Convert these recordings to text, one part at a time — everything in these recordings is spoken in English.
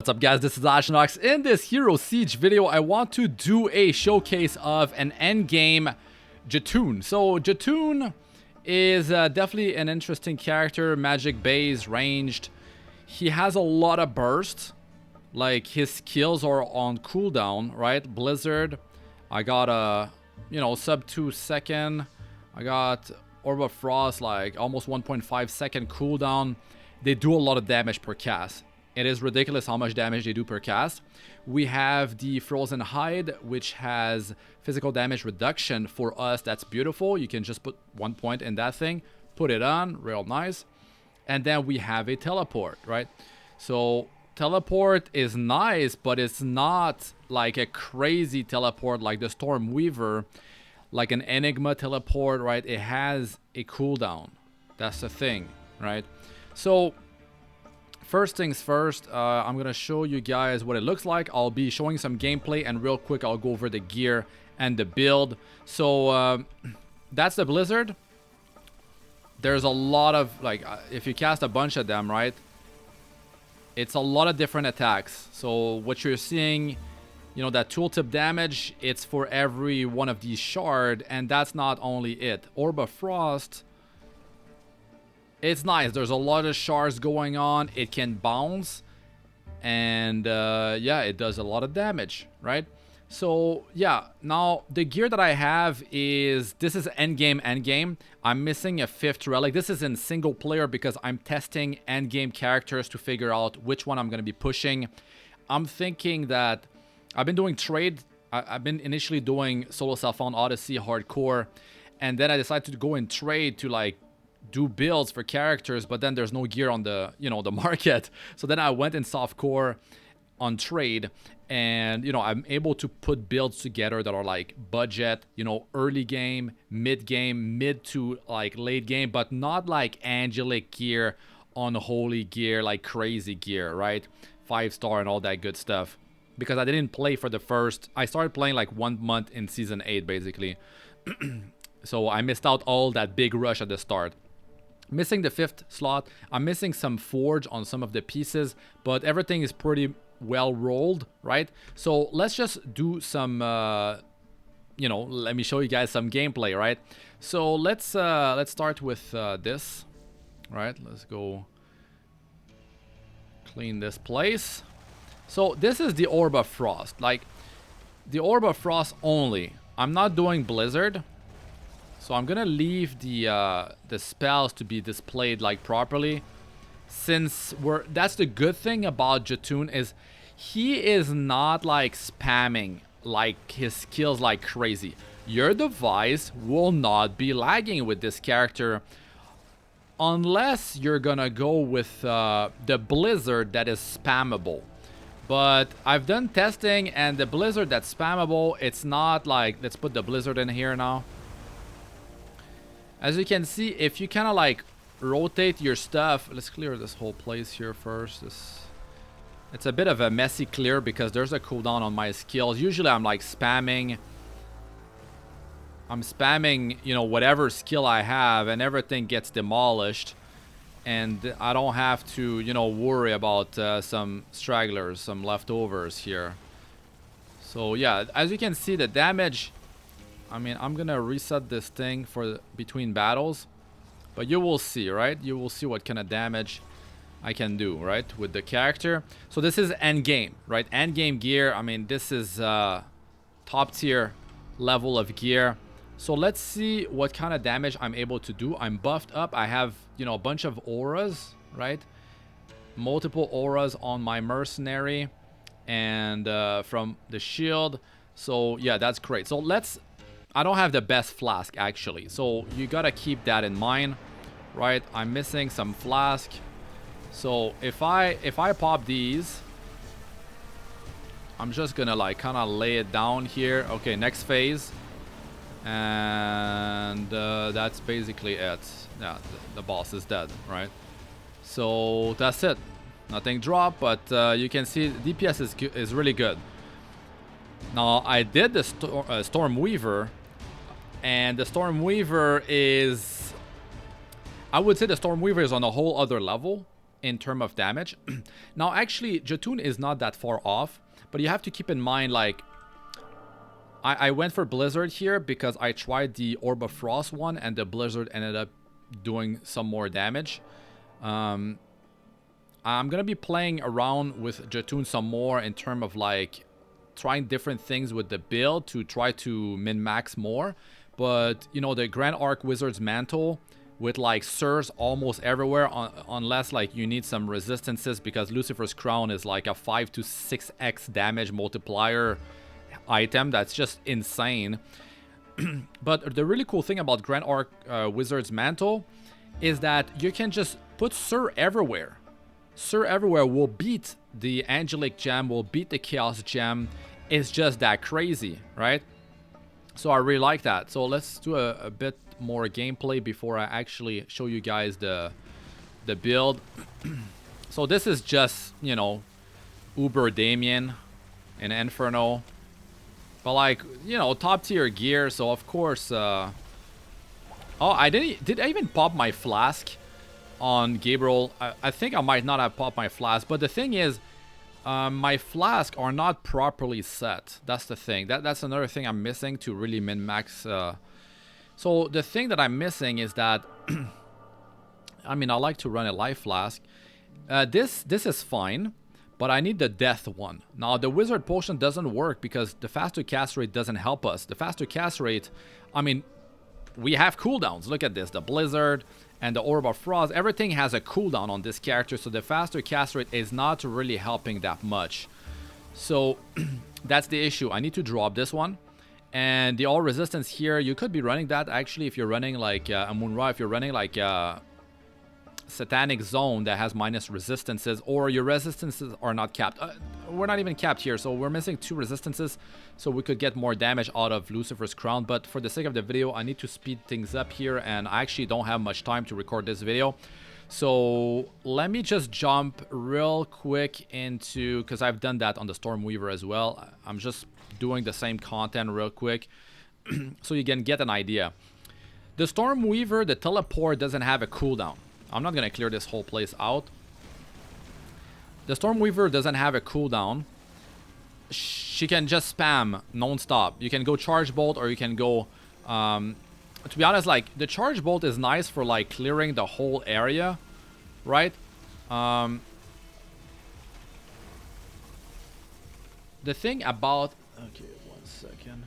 What's up guys, this is Astranox. In this Hero Siege video, I want to do a showcase of an endgame Jotunn. So Jotunn is definitely an interesting character, magic base, ranged. He has a lot of burst, like his skills are on cooldown, right? Blizzard, I got a, sub 2 second. I got Orb of Frost, like almost 1.5 second cooldown. They do a lot of damage per cast. It is ridiculous how much damage they do per cast. We have the Frozen Hide, which has physical damage reduction for us. That's beautiful. You can just put 1 point in that thing, put it on, real nice. And then we have a teleport, right? So teleport is nice, but it's not like a crazy teleport like the Storm Weaver, like an Enigma teleport, right? It has a cooldown. That's the thing, right? So first things first, I'm gonna show you guys what it looks like. I'll be showing some gameplay, and real quick I'll go over the gear and the build. So that's the Blizzard. There's a lot of, like, if you cast a bunch of them, right, it's a lot of different attacks. So what you're seeing, that tooltip damage, it's for every one of these shards, and that's not only it. Orb of Frost, it's nice. There's a lot of shards going on. It can bounce, and yeah, it does a lot of damage, right? So yeah, now the gear that I have is, this is endgame. I'm missing a 5th relic. This is in single player because I'm testing endgame characters to figure out which one I'm going to be pushing. I'm thinking that I've been doing trade. I've been initially doing solo self-found Odyssey hardcore, and then I decided to go in trade to like do builds for characters, but then there's no gear on the the market. So then I went in softcore on trade, and I'm able to put builds together that are like budget, early game, mid to like late game, but not like angelic gear, unholy gear, like crazy gear, right? 5-star and all that good stuff, because I didn't play for the first, I started playing like 1 month in season 8 basically. So I missed out all that big rush at the start. Missing the 5th slot. I'm missing some forge on some of the pieces, but everything is pretty well rolled, right? So let's just do some let me show you guys some gameplay, right? So let's start with this, right? Let's go clean this place. So this is the Orb of Frost, like the Orb of Frost only. I'm not doing Blizzard. So I'm gonna leave the spells to be displayed like properly, since that's the good thing about Jotunn, is he is not like spamming like his skills like crazy. Your device will not be lagging with this character unless you're gonna go with the Blizzard that is spammable. But I've done testing, and the Blizzard that's spammable, it's not like, let's put the Blizzard in here now. As you can see, if you kind of like rotate your stuff, let's clear this whole place here first. It's a bit of a messy clear because there's a cooldown on my skills. Usually I'm like spamming, whatever skill I have, and everything gets demolished, and I don't have to, worry about some stragglers, some leftovers here. So yeah, as you can see, the damage, I'm gonna reset this thing for between battles, but you will see, right? You will see what kind of damage I can do, right, with the character. So this is end game, right? End game gear. This is top tier level of gear. So let's see what kind of damage I'm able to do. I'm buffed up. I have, a bunch of auras, right? Multiple auras on my mercenary, and from the shield. So yeah, that's great. So I don't have the best flask actually, so you gotta keep that in mind, right? I'm missing some flask. So if I pop these, I'm just gonna like kind of lay it down here. Okay, next phase, and that's basically it. Yeah, the boss is dead, right? So that's it. Nothing dropped, but you can see DPS is really good. Now I did the Storm Weaver. And the Storm Weaver is, I would say the Storm Weaver is on a whole other level. in terms of damage. Now, actually, Jotunn is not that far off, but you have to keep in mind, like, I went for Blizzard here because I tried the Orb of Frost one, and the Blizzard ended up doing some more damage. I'm gonna be playing around with Jotunn some more in terms of like trying different things with the build to try to min-max more. But you know, the Grand Arc Wizard's Mantle with like Sirs almost everywhere, unless like you need some resistances, because Lucifer's Crown is like a 5 to 6x damage multiplier item. That's just insane. But the really cool thing about Grand Arc Wizard's Mantle is that you can just put Sir everywhere. Sir everywhere will beat the Angelic Gem, will beat the Chaos Gem. It's just that crazy, right? So I really like that. So let's do a bit more gameplay before I actually show you guys the build. So this is just, you know, Uber Damien and Inferno. But like, you know, top tier gear. So of course, oh, did I even pop my flask on Gabriel? I think I might not have popped my flask. But the thing is, my flasks are not properly set. That's the thing. That's another thing I'm missing to really min-max. So the thing that I'm missing is that, I mean, I like to run a life flask. This is fine, but I need the death one. Now, the wizard potion doesn't work because the faster cast rate doesn't help us. The faster cast rate, I mean, we have cooldowns. Look at this. The Blizzard and the Orb of Frost, everything has a cooldown on this character, so the faster cast rate is not really helping that much. So that's the issue. I need to drop this one. And the all resistance here, you could be running that actually if you're running like a Moonra, if you're running like a Satanic Zone that has minus resistances, or your resistances are not capped. We're not even capped here, so we're missing 2 resistances, so we could get more damage out of Lucifer's Crown. But for the sake of the video, I need to speed things up here, and I actually don't have much time to record this video. So let me just jump real quick into, because I've done that on the Stormweaver as well. I'm just doing the same content real quick so you can get an idea. The Stormweaver, the teleport doesn't have a cooldown. I'm not going to clear this whole place out. The Stormweaver doesn't have a cooldown. She can just spam non-stop. You can go Charge Bolt, or you can go... to be honest, like, the Charge Bolt is nice for, like, clearing the whole area, right? The thing about... Okay, 1 second.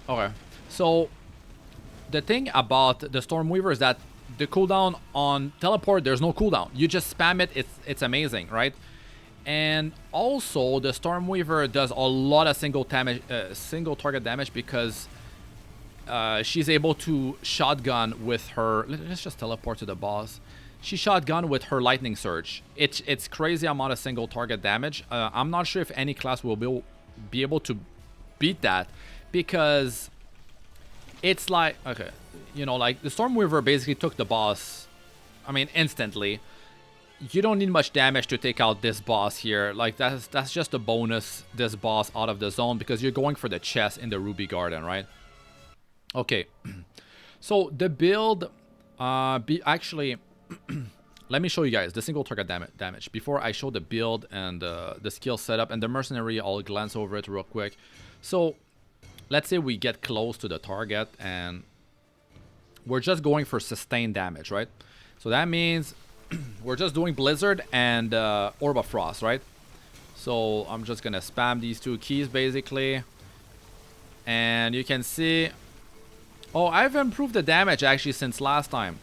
Okay, so... The thing about the Stormweaver is that the cooldown on teleport, there's no cooldown. You just spam it, it's amazing, right? And also, the Stormweaver does a lot of single target damage because she's able to shotgun with her... Let's just teleport to the boss. She shotgun with her Lightning Surge. It's crazy amount of single target damage. I'm not sure if any class will be able to beat that, because... It's like, okay, you know, like the Stormweaver basically took the boss, I mean, instantly. You don't need much damage to take out this boss here. Like, that's just a bonus, this boss out of the zone, because you're going for the chest in the Ruby Garden, right? Okay, so the build, actually, let me show you guys the single target damage before I show the build and the skill setup and the mercenary. I'll glance over it real quick. So... Let's say we get close to the target and we're just going for sustained damage, right? So that means we're just doing Blizzard and Orb of Frost, right? So I'm just gonna spam these 2 keys basically. And you can see... Oh, I've improved the damage actually since last time.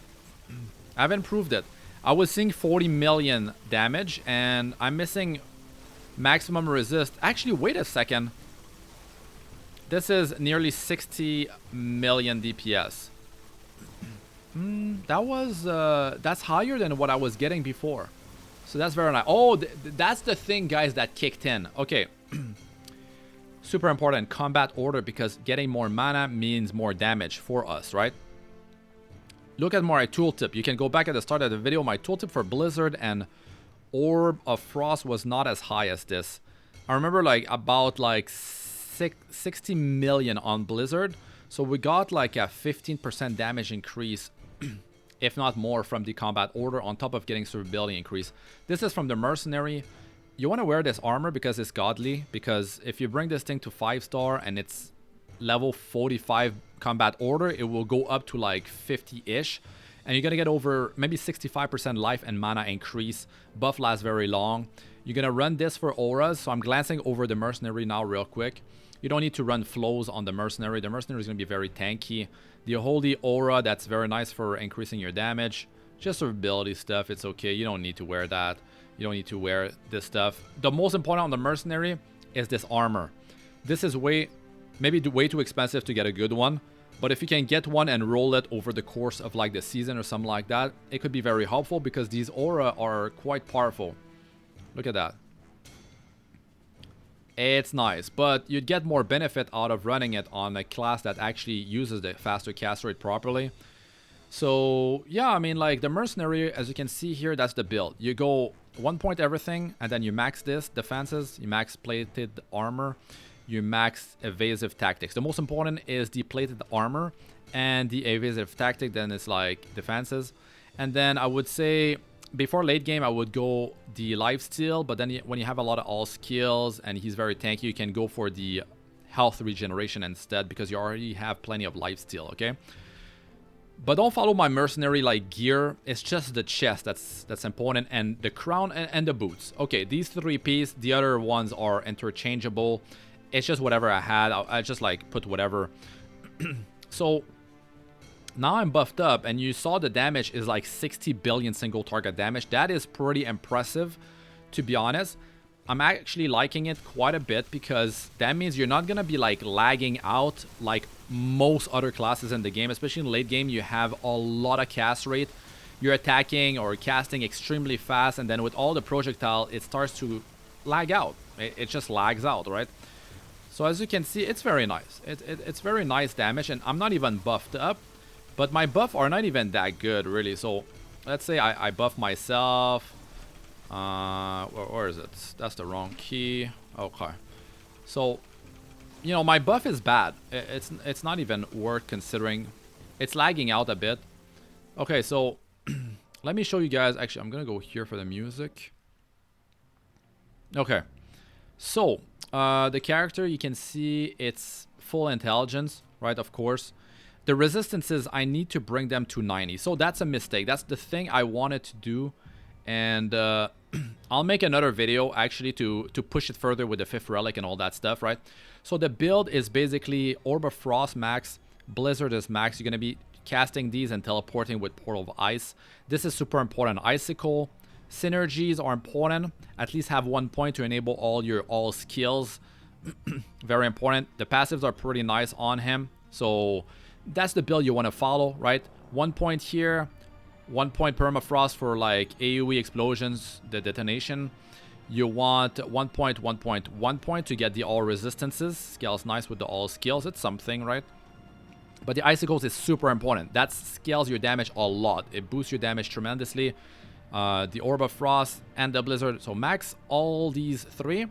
I've improved it. I was seeing 40 million damage and I'm missing maximum resist. Actually, wait a second. This is nearly 60 million DPS. That's higher than what I was getting before. So that's very nice. Oh, that's the thing, guys, that kicked in. Okay. Super important, combat order, because getting more mana means more damage for us, right? Look at my tooltip. You can go back at the start of the video. My tooltip for Blizzard and Orb of Frost was not as high as this. I remember like about like 60 million on Blizzard. So we got like a 15% damage increase if not more, from the combat order on top of getting survivability increase. This is from the mercenary. You want to wear this armor because it's godly, because if you bring this thing to 5-star and it's level 45 combat order, it will go up to like 50-ish, and you're gonna get over maybe 65% life and mana increase. Buff lasts very long. You're gonna run this for auras, so I'm glancing over the mercenary now real quick. You don't need to run flows on the mercenary. The mercenary is gonna be very tanky. The holy aura, that's very nice for increasing your damage. Just survivability stuff, it's okay. You don't need to wear that. You don't need to wear this stuff. The most important on the mercenary is this armor. This is maybe way too expensive to get a good one, but if you can get one and roll it over the course of like the season or something like that, it could be very helpful because these aura are quite powerful. Look at that. It's nice, but you'd get more benefit out of running it on a class that actually uses the faster cast rate properly. So yeah, I mean, like the mercenary, as you can see here, that's the build. You go 1 point everything, and then you max this defenses, you max plated armor, you max evasive tactics. The most important is the plated armor and the evasive tactic, then it's like defenses. And then I would say before late game I would go the lifesteal, but then when you have a lot of all skills and he's very tanky, you can go for the health regeneration instead because you already have plenty of lifesteal, okay? But don't follow my mercenary like gear. It's just the chest that's important, and the crown and the boots. Okay, these 3 pieces, the other ones are interchangeable. It's just whatever I had. I just like put whatever. So now I'm buffed up, and you saw the damage is like 60 billion single target damage. That is pretty impressive, to be honest. I'm actually liking it quite a bit because that means you're not gonna be like lagging out like most other classes in the game. Especially in late game, you have a lot of cast rate. You're attacking or casting extremely fast, and then with all the projectile, it starts to lag out. It just lags out, right? So as you can see, it's very nice. It's very nice damage, and I'm not even buffed up, but my buff are not even that good, really. So let's say I buff myself. Where is it? That's the wrong key. Okay. So, you know, my buff is bad. It's not even worth considering. It's lagging out a bit. Okay, so let me show you guys. Actually, I'm gonna go here for the music. Okay. So, the character, you can see it's full intelligence, right? Of course. The resistances, I need to bring them to 90. So that's a mistake. That's the thing I wanted to do. And I'll make another video actually to push it further with the 5th relic and all that stuff, right? So the build is basically Orb of Frost max, Blizzard is max. You're going to be casting these and teleporting with Portal of Ice. This is super important. Icicle, synergies are important. At least have 1 point to enable all skills. Very important. The passives are pretty nice on him. So that's the build you want to follow, right? 1 point here. 1 point permafrost for like AoE explosions, the detonation. You want 1 point, 1 point, 1 point to get the all resistances. Scales nice with the all skills. It's something, right? But the icicles is super important. That scales your damage a lot. It boosts your damage tremendously. The Orb of Frost and the Blizzard. So max all these 3.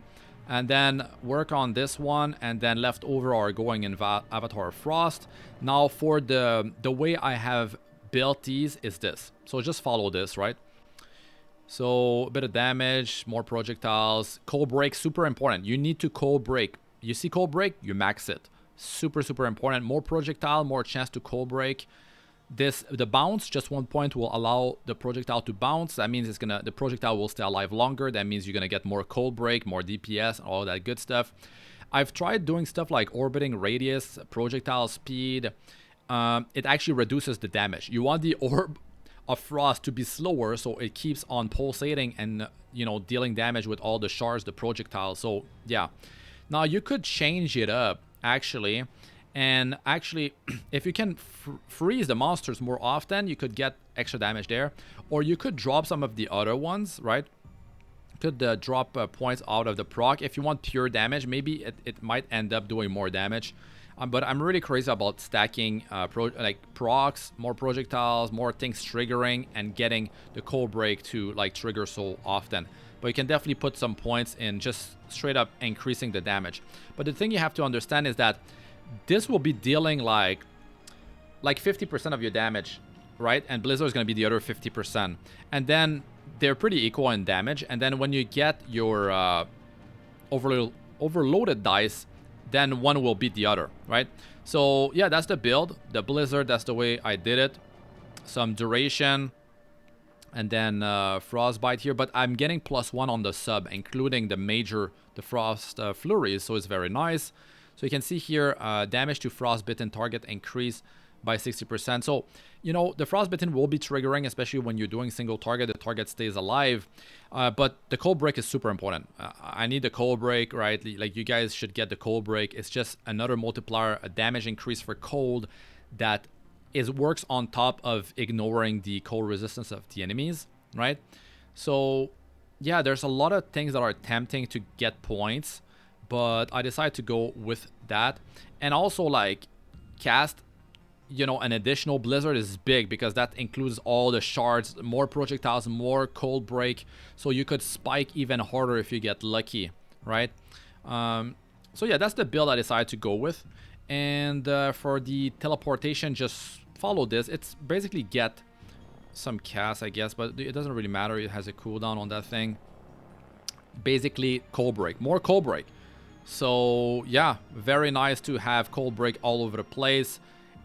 And then work on this one. And then leftover are going in Avatar Frost. Now for the way I have built these is this. So just follow this, right? So a bit of damage, more projectiles. Cold break, super important. You need to cold break. You see cold break, you max it. Super important. More projectile, more chance to cold break. The bounce, just 1 point, will allow the projectile to bounce. That means the projectile will stay alive longer. That means you're gonna get more cold break, more DPS, all that good stuff. I've tried doing stuff like orbiting radius, projectile speed. It actually reduces the damage. You want the Orb of Frost to be slower so it keeps on pulsating and, you know, dealing damage with all the shards, the projectiles. So yeah, now you could change it up actually, and actually if you can freeze the monsters more often, you could get extra damage there, or you could drop some of the other ones, right? Could drop points out of the proc. If you want pure damage, maybe it might end up doing more damage. But I'm really crazy about stacking procs, more projectiles, more things triggering, and getting the cold break to like trigger so often. But you can definitely put some points in just straight up increasing the damage. But the thing you have to understand is that this will be dealing like 50% of your damage, right? And Blizzard is going to be the other 50%. And then they're pretty equal in damage. And then when you get your overloaded dice, then one will beat the other, right? So yeah, that's the build. The Blizzard, that's the way I did it. Some duration, and then Frostbite here. But I'm getting +1 on the sub, including the Frost Flurries, so it's very nice. So you can see here, damage to frostbitten target increase by 60%. So, you know, the frostbitten will be triggering, especially when you're doing single target. The target stays alive. But the cold break is super important. I need the cold break, right? Like, you guys should get the cold break. It's just another multiplier, a damage increase for cold that works on top of ignoring the cold resistance of the enemies, right? So, yeah, there's a lot of things that are tempting to get points, but I decided to go with that. And also, like, cast, you know, an additional Blizzard is big because that includes all the shards, more projectiles, more cold break, so you could spike even harder if you get lucky, right? So yeah, that's the build I decided to go with. And for the teleportation, just follow this. It's basically get some cast, I guess, but it doesn't really matter. It has a cooldown on that thing. Basically, cold break, more cold break. So yeah, very nice to have cold break all over the place.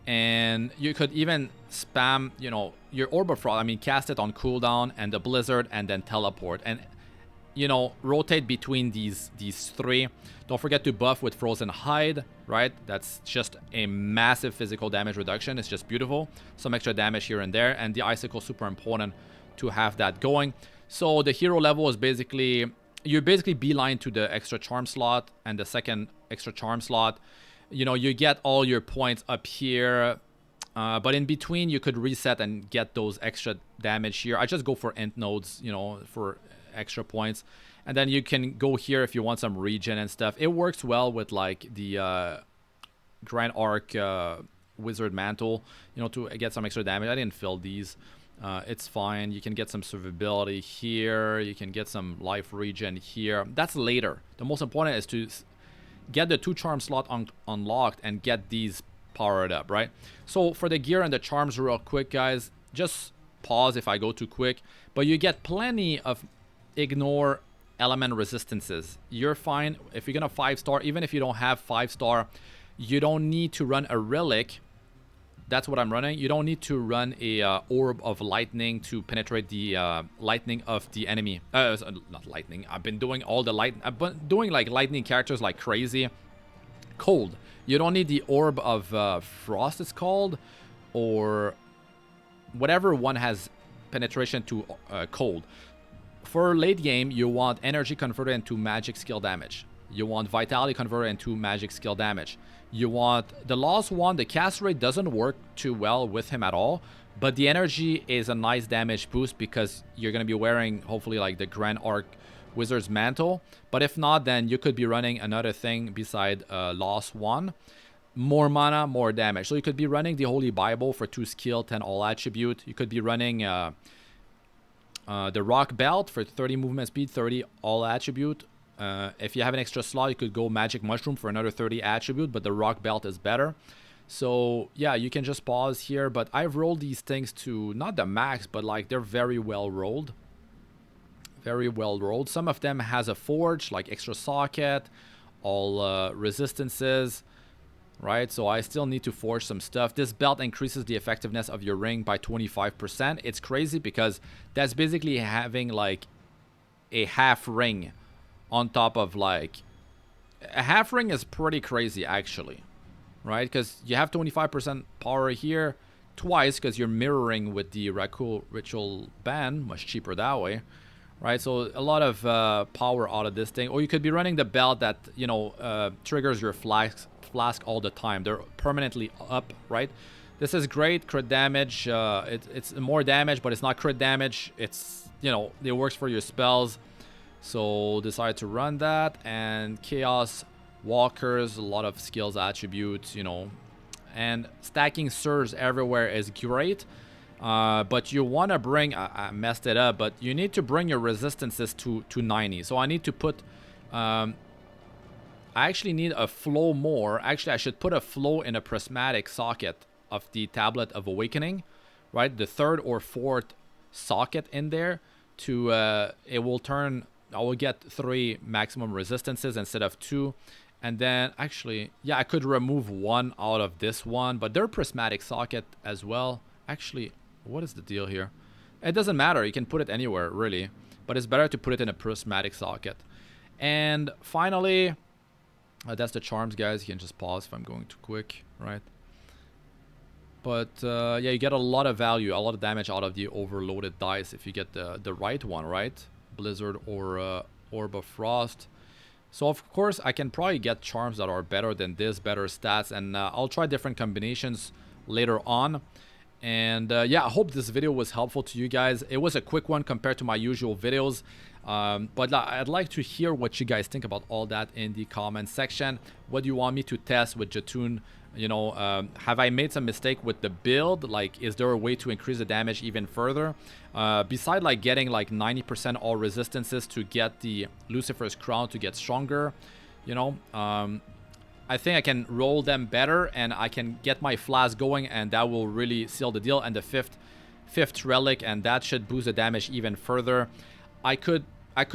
And you could even spam, you know, your Orb of Frost. I mean, cast it on cooldown and the Blizzard, and then teleport. And, you know, rotate between these three. Don't forget to buff with Frozen Hide, right? That's just a massive physical damage reduction. It's just beautiful. Some extra damage here and there. And the Icicle, super important to have that going. So the hero level is basically, you basically beeline to the extra charm slot and the second extra charm slot. You know, you get all your points up here, but in between you could reset and get those extra damage here. I just go for int nodes, you know, for extra points. And then you can go here if you want some regen and stuff. It works well with like the Grand Arc Wizard Mantle, you know, to get some extra damage. I didn't fill these. It's fine. You can get some survivability here. You can get some life regen here. That's later. The most important is to get the 2 charm slot unlocked and get these powered up, right? So for the gear and the charms real quick, guys, just pause if I go too quick, but you get plenty of ignore element resistances. You're fine if you're gonna 5-star. Even if you don't have 5-star, you don't need to run a relic. That's what I'm running. You don't need to run a orb of lightning to penetrate the lightning of the enemy. Not lightning. I've been doing all the I've been doing like lightning characters like crazy. Cold. You don't need the orb of frost, it's called, or whatever one has penetration to cold. For late game, you want energy converted into magic skill damage. You want vitality converted into magic skill damage. You want the Lost One. The cast rate doesn't work too well with him at all, but the energy is a nice damage boost because you're going to be wearing hopefully like the Grand Arc Wizard's Mantle. But if not, then you could be running another thing beside Lost One. More mana, more damage. So you could be running the Holy Bible for 2 skill, 10 all attribute. You could be running the Rock Belt for 30 movement speed, 30 all attribute. If you have an extra slot, you could go Magic Mushroom for another 30 attribute, but the Rock Belt is better. So yeah, you can just pause here, but I've rolled these things to not the max, but like they're very well rolled. Very well rolled. Some of them has a forge, like extra socket, all resistances, right? So I still need to forge some stuff. This belt increases the effectiveness of your ring by 25%. It's crazy because that's basically having like a half ring on top of like a half ring is pretty crazy actually, right? Because you have 25% power here twice because you're mirroring with the Rakul Ritual Band, much cheaper that way, right? So a lot of power out of this thing. Or you could be running the belt that, you know, triggers your flask all the time. They're permanently up, right? This is great. Crit damage, it's more damage, but it's not crit damage. It's, you know, it works for your spells. So decide to run that. And Chaos Walkers, a lot of skills attributes, you know, and stacking surge everywhere is great. But you want to bring, I messed it up, but you need to bring your resistances to 90. So I need to put, I actually need a flow more. Actually, I should put a flow in a prismatic socket of the Tablet of Awakening, right? The third or fourth socket in there to it will turn. I will get 3 maximum resistances instead of 2. And then actually, yeah, I could remove 1 out of this one, but they're prismatic socket as well. Actually, what is the deal here? It doesn't matter. You can put it anywhere, really. But it's better to put it in a prismatic socket. And finally, that's the charms, guys. You can just pause if I'm going too quick, right? But yeah, you get a lot of value, a lot of damage out of the overloaded dice if you get the right one, right? Blizzard or Orb of Frost. So of course I can probably get charms that are better than this, better stats, and I'll try different combinations later on. And yeah, I hope this video was helpful to you guys. It was a quick one compared to my usual videos, but I'd like to hear what you guys think about all that in the comment section. What do you want me to test with Jotunn? You know, have I made some mistake with the build? Like, is there a way to increase the damage even further? Beside like getting like 90% all resistances to get the Lucifer's Crown to get stronger, you know, I think I can roll them better and I can get my flask going, and that will really seal the deal. And the fifth relic, and that should boost the damage even further. I could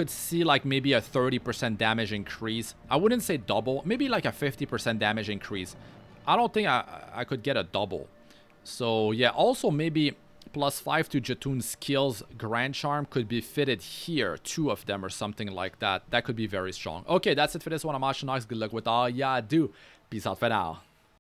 see like maybe a 30% damage increase. I wouldn't say double, maybe like a 50% damage increase. I don't think I could get a double. So yeah, also maybe +5 to Jotunn's skills. Grand Charm could be fitted here, 2 of them or something like that. That could be very strong. Okay, that's it for this one. I'm Astranox. Good luck with all ya do. Peace out for now.